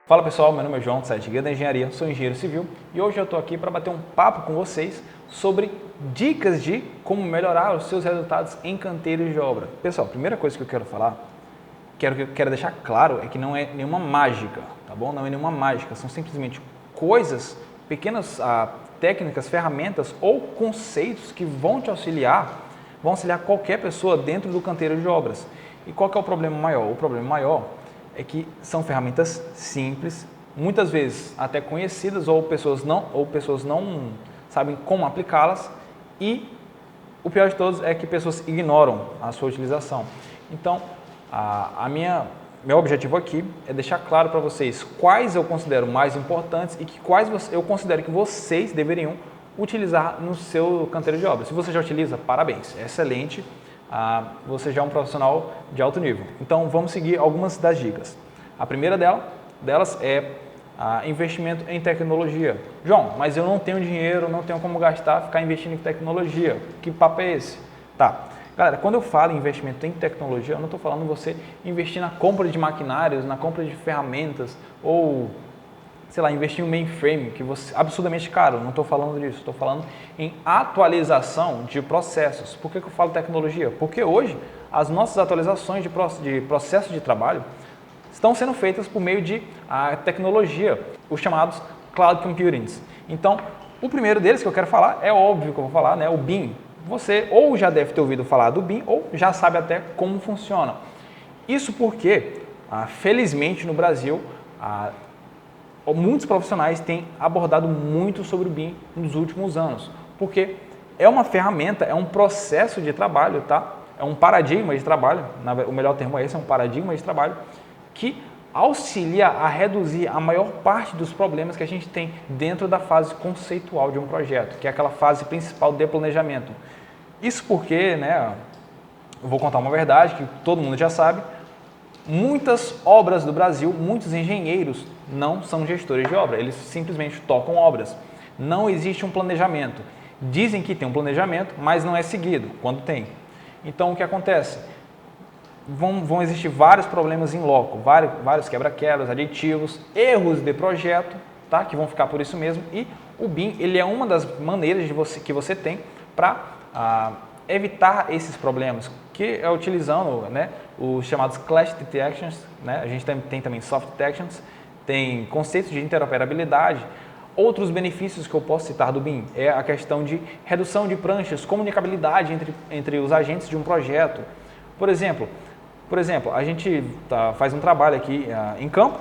Fala pessoal, meu nome é João, do site Guia da Engenharia, sou engenheiro civil e hoje eu estou aqui para bater um papo com vocês sobre dicas de como melhorar os seus resultados em canteiros de obra. Pessoal, a primeira coisa que eu quero falar, quero deixar claro é que não é nenhuma mágica, tá bom? Não é nenhuma mágica, são simplesmente coisas, pequenas técnicas, ferramentas ou conceitos que vão auxiliar qualquer pessoa dentro do canteiro de obras. E qual que é o problema maior? O problema maior é que são ferramentas simples, muitas vezes até conhecidas ou pessoas não sabem como aplicá-las, e o pior de todos é que pessoas ignoram a sua utilização. Então, meu objetivo aqui é deixar claro para vocês quais eu considero mais importantes e quais eu considero que vocês deveriam utilizar no seu canteiro de obras. Se você já utiliza, parabéns, é excelente. Você já é um profissional de alto nível. Então, vamos seguir algumas das dicas. A primeira delas é investimento em tecnologia. João, mas eu não tenho dinheiro, não tenho como gastar, ficar investindo em tecnologia. Que papo é esse? Tá. Galera, quando eu falo em investimento em tecnologia, eu não estou falando você investir na compra de maquinários, na compra de ferramentas ou, sei lá, investir em um mainframe, que você absurdamente caro, não estou falando disso, estou falando em atualização de processos. Por que eu falo tecnologia? Porque hoje as nossas atualizações de processo de trabalho estão sendo feitas por meio de tecnologia, os chamados Cloud Computing. Então, o primeiro deles que eu quero falar, é óbvio que eu vou falar, né, o BIM. Você ou já deve ter ouvido falar do BIM ou já sabe até como funciona. Isso porque, felizmente no Brasil, muitos profissionais têm abordado muito sobre o BIM nos últimos anos, porque é uma ferramenta, é um processo de trabalho, tá? É um paradigma de trabalho, o melhor termo é esse, é um paradigma de trabalho que auxilia a reduzir a maior parte dos problemas que a gente tem dentro da fase conceitual de um projeto, que é aquela fase principal de planejamento. Isso porque, né, eu vou contar uma verdade que todo mundo já sabe, muitas obras do Brasil, muitos engenheiros não são gestores de obra, eles simplesmente tocam obras. Não existe um planejamento. Dizem que tem um planejamento, mas não é seguido quando tem. Então, o que acontece? Vão existir vários problemas em loco, vários quebra-quebras, aditivos, erros de projeto, tá? Que vão ficar por isso mesmo. E o BIM, ele é uma das maneiras que você tem para evitar esses problemas, que é utilizando, né, os chamados Clash Detections, né? A gente tem também Soft Detections, tem conceitos de interoperabilidade. Outros benefícios que eu posso citar do BIM é a questão de redução de pranchas, comunicabilidade entre os agentes de um projeto. Por exemplo, a gente faz um trabalho aqui em campo,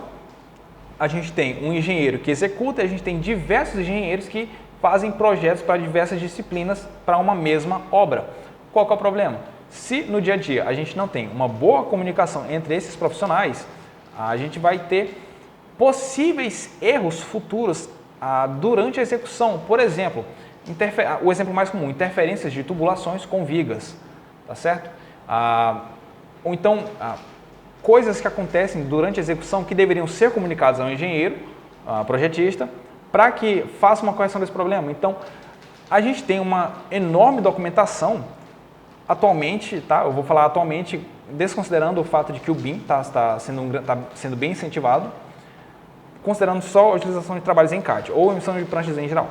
a gente tem um engenheiro que executa e a gente tem diversos engenheiros que fazem projetos para diversas disciplinas para uma mesma obra. Qual que é o problema? Se no dia a dia a gente não tem uma boa comunicação entre esses profissionais, a gente vai ter possíveis erros futuros durante a execução. Por exemplo, o exemplo mais comum, interferências de tubulações com vigas, tá certo? Ou então, coisas que acontecem durante a execução que deveriam ser comunicadas ao engenheiro, projetista, para que faça uma correção desse problema. Então, a gente tem uma enorme documentação atualmente, tá? Eu vou falar atualmente, desconsiderando o fato de que o BIM está sendo bem incentivado, considerando só a utilização de trabalhos em CAD ou emissão de pranchas em geral.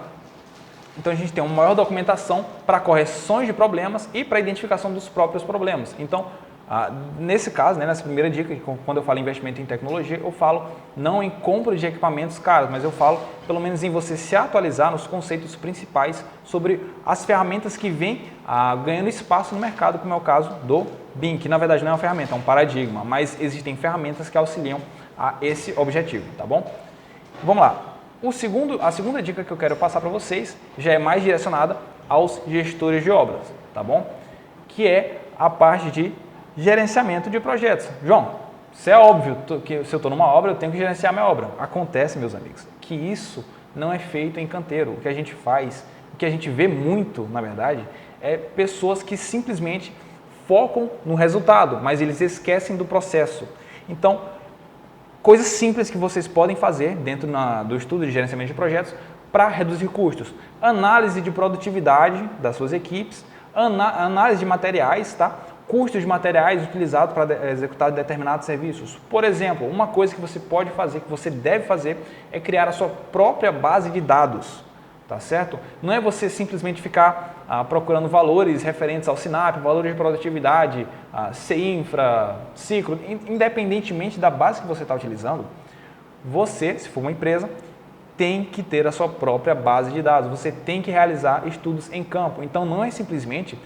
Então, a gente tem uma maior documentação para correções de problemas e para identificação dos próprios problemas. Então, nesse caso, né, nessa primeira dica, quando eu falo em investimento em tecnologia, eu falo não em compra de equipamentos caros, mas eu falo pelo menos em você se atualizar nos conceitos principais sobre as ferramentas que vêm ganhando espaço no mercado, como é o caso do BIM, que na verdade não é uma ferramenta, é um paradigma, mas existem ferramentas que auxiliam a esse objetivo, tá bom? Vamos lá. A segunda dica que eu quero passar para vocês já é mais direcionada aos gestores de obras, tá bom? Que é a parte de gerenciamento de projetos. João, isso é óbvio que se eu estou numa obra, eu tenho que gerenciar minha obra. Acontece, meus amigos, que isso não é feito em canteiro. O que a gente faz, o que a gente vê muito, na verdade, é pessoas que simplesmente focam no resultado, mas eles esquecem do processo. Então, coisas simples que vocês podem fazer dentro do estudo de gerenciamento de projetos para reduzir custos. Análise de produtividade das suas equipes, análise de materiais, tá? custos de materiais utilizados para executar determinados serviços. Por exemplo, uma coisa que você pode fazer, que você deve fazer, é criar a sua própria base de dados, tá certo? Não é você simplesmente ficar procurando valores referentes ao Sinap, valores de produtividade, CINFRA, ciclo, independentemente da base que você está utilizando, você, se for uma empresa, tem que ter a sua própria base de dados, você tem que realizar estudos em campo. Então não é simplesmente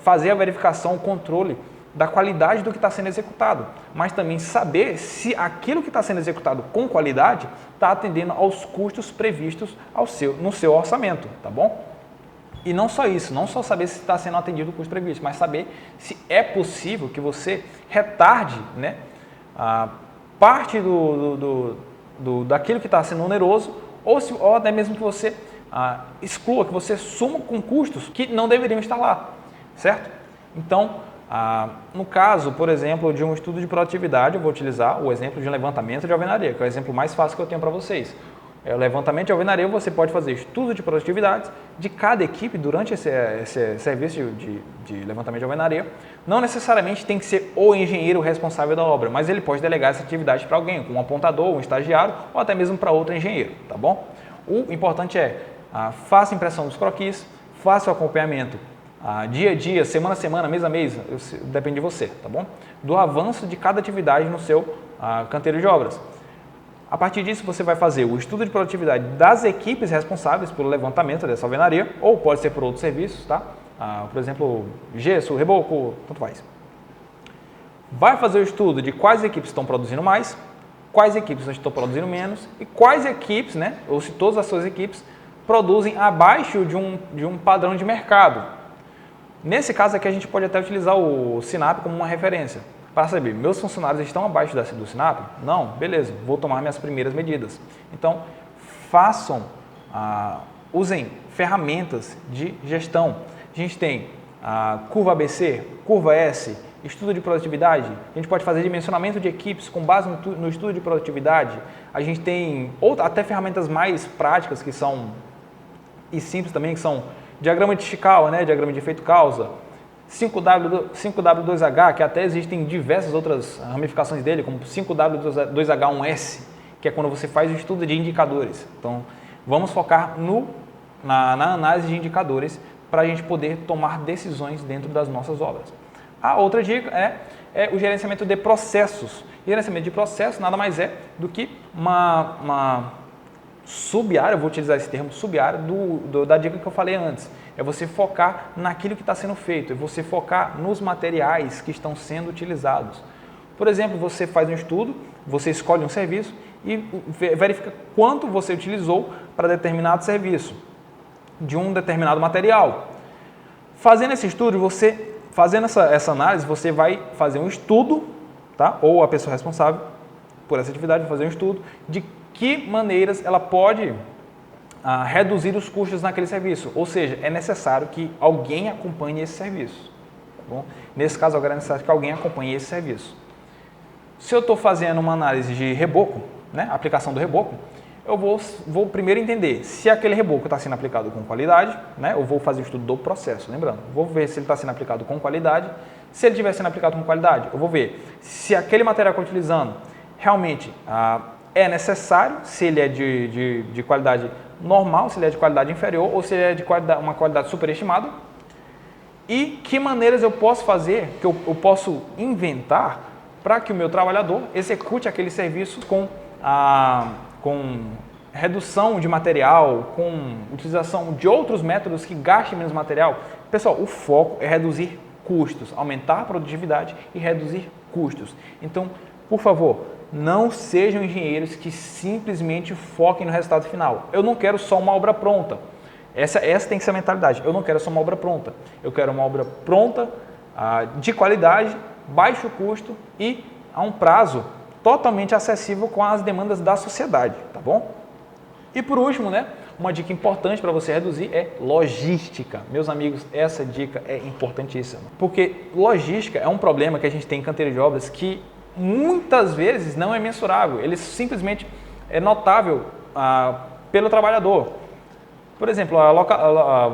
fazer a verificação, o controle da qualidade do que está sendo executado, mas também saber se aquilo que está sendo executado com qualidade está atendendo aos custos previstos no seu orçamento, tá bom? E não só isso, não só saber se está sendo atendido o custo previsto, mas saber se é possível que você retarde, né, parte daquilo que está sendo oneroso, ou até mesmo que você exclua, que você suma com custos que não deveriam estar lá, certo? Então, no caso, por exemplo, de um estudo de produtividade, eu vou utilizar o exemplo de um levantamento de alvenaria, que é o exemplo mais fácil que eu tenho para vocês. O levantamento de alvenaria, você pode fazer estudo de produtividade de cada equipe durante esse serviço de levantamento de alvenaria. Não necessariamente tem que ser o engenheiro responsável da obra, mas ele pode delegar essa atividade para alguém, um apontador, um estagiário ou até mesmo para outro engenheiro, tá bom? O importante é faça a impressão dos croquis, faça o acompanhamento dia a dia, semana a semana, mês a mês, depende de você, tá bom? Do avanço de cada atividade no seu canteiro de obras. A partir disso, você vai fazer o estudo de produtividade das equipes responsáveis pelo levantamento dessa alvenaria, ou pode ser por outros serviços, tá? Por exemplo, gesso, reboco, tanto faz. Vai fazer o estudo de quais equipes estão produzindo mais, quais equipes estão produzindo menos e quais equipes, né, ou se todas as suas equipes produzem abaixo de um padrão de mercado. Nesse caso aqui, a gente pode até utilizar o Sinap como uma referência. Para saber, meus funcionários estão abaixo do Sinap? Não? Beleza, vou tomar minhas primeiras medidas. Então, usem ferramentas de gestão. A gente tem a curva ABC, curva S, estudo de produtividade. A gente pode fazer dimensionamento de equipes com base no estudo de produtividade. A gente tem até ferramentas mais práticas e simples também, que são diagrama de Ishikawa, né? Diagrama de efeito causa. 5W2H, que até existem diversas outras ramificações dele, como 5W2H1S, que é quando você faz o estudo de indicadores. Então, vamos focar na análise de indicadores para a gente poder tomar decisões dentro das nossas obras. A outra dica é o gerenciamento de processos. Gerenciamento de processos nada mais é do que uma sub-área, eu vou utilizar esse termo, sub-área da dica que eu falei antes. É você focar naquilo que está sendo feito, é você focar nos materiais que estão sendo utilizados. Por exemplo, você faz um estudo, você escolhe um serviço e verifica quanto você utilizou para determinado serviço, de um determinado material. Fazendo esse estudo, fazendo essa análise, você vai fazer um estudo, tá? Ou a pessoa responsável por essa atividade vai fazer um estudo de que maneiras ela pode reduzir os custos naquele serviço. Ou seja, é necessário que alguém acompanhe esse serviço. Tá bom? Nesse caso, agora é necessário que alguém acompanhe esse serviço. Se eu estou fazendo uma análise de reboco, né, aplicação do reboco, eu vou primeiro entender se aquele reboco está sendo aplicado com qualidade, né, eu vou fazer o estudo do processo, lembrando. Vou ver se ele está sendo aplicado com qualidade. Se ele estiver sendo aplicado com qualidade, eu vou ver se aquele material que eu estou utilizando realmente é necessário, se ele é de qualidade normal, se ele é de qualidade inferior ou se ele é de uma qualidade superestimada. E que maneiras eu posso fazer, que eu posso inventar para que o meu trabalhador execute aquele serviço com redução de material, com utilização de outros métodos que gastem menos material. Pessoal, o foco é reduzir custos, aumentar a produtividade e reduzir custos. Então, por favor, não sejam engenheiros que simplesmente foquem no resultado final. Eu não quero só uma obra pronta. Essa tem que ser a mentalidade. Eu não quero só uma obra pronta. Eu quero uma obra pronta, de qualidade, baixo custo e a um prazo totalmente acessível com as demandas da sociedade, tá bom? E por último, né, uma dica importante para você reduzir é logística. Meus amigos, essa dica é importantíssima. Porque logística é um problema que a gente tem em canteiro de obras que muitas vezes não é mensurável, ele simplesmente é notável pelo trabalhador. Por exemplo,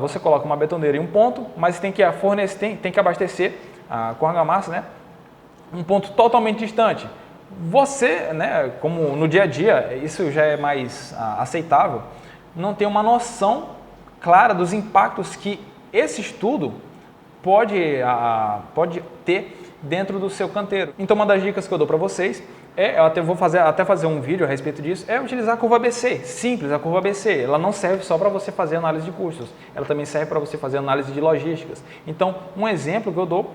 você coloca uma betoneira em um ponto, mas tem que abastecer com argamassa, né, um ponto totalmente distante. Você, né, como no dia a dia, isso já é mais aceitável, não tem uma noção clara dos impactos que esse estudo pode ter dentro do seu canteiro. Então, uma das dicas que eu dou para vocês eu vou fazer um vídeo a respeito disso, é utilizar a curva ABC, simples, a curva ABC. Ela não serve só para você fazer análise de custos, ela também serve para você fazer análise de logísticas. Então, um exemplo que eu dou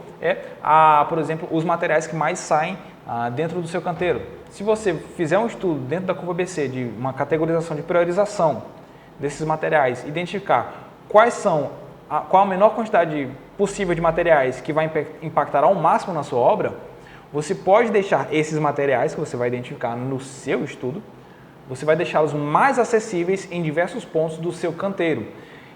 por exemplo, os materiais que mais saem dentro do seu canteiro. Se você fizer um estudo dentro da curva ABC de uma categorização de priorização desses materiais, identificar qual a menor quantidade possível de materiais que vai impactar ao máximo na sua obra, você pode deixar esses materiais que você vai identificar no seu estudo, você vai deixá-los mais acessíveis em diversos pontos do seu canteiro.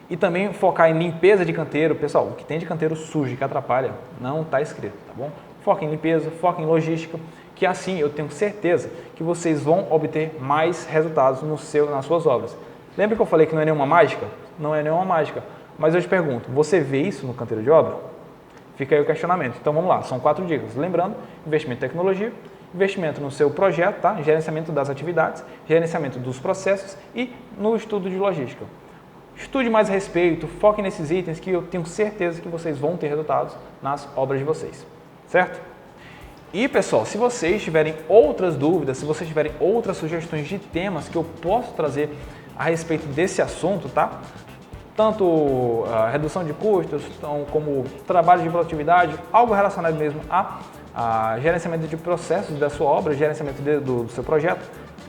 E também focar em limpeza de canteiro. Pessoal, o que tem de canteiro sujo que atrapalha não está escrito, tá bom? Foca em limpeza, foca em logística, que assim eu tenho certeza que vocês vão obter mais resultados nas suas obras. Lembra que eu falei que não é nenhuma mágica? Não é nenhuma mágica. Mas eu te pergunto, você vê isso no canteiro de obra? Fica aí o questionamento. Então vamos lá, são 4 dicas. Lembrando, investimento em tecnologia, investimento no seu projeto, tá? Gerenciamento das atividades, gerenciamento dos processos e no estudo de logística. Estude mais a respeito, foque nesses itens que eu tenho certeza que vocês vão ter resultados nas obras de vocês, certo? E pessoal, se vocês tiverem outras dúvidas, se vocês tiverem outras sugestões de temas que eu posso trazer a respeito desse assunto, tá? Tanto a redução de custos, como trabalho de produtividade, algo relacionado mesmo a gerenciamento de processos da sua obra, gerenciamento do seu projeto,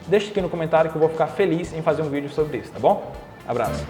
deixe aqui no comentário que eu vou ficar feliz em fazer um vídeo sobre isso, tá bom? Abraço!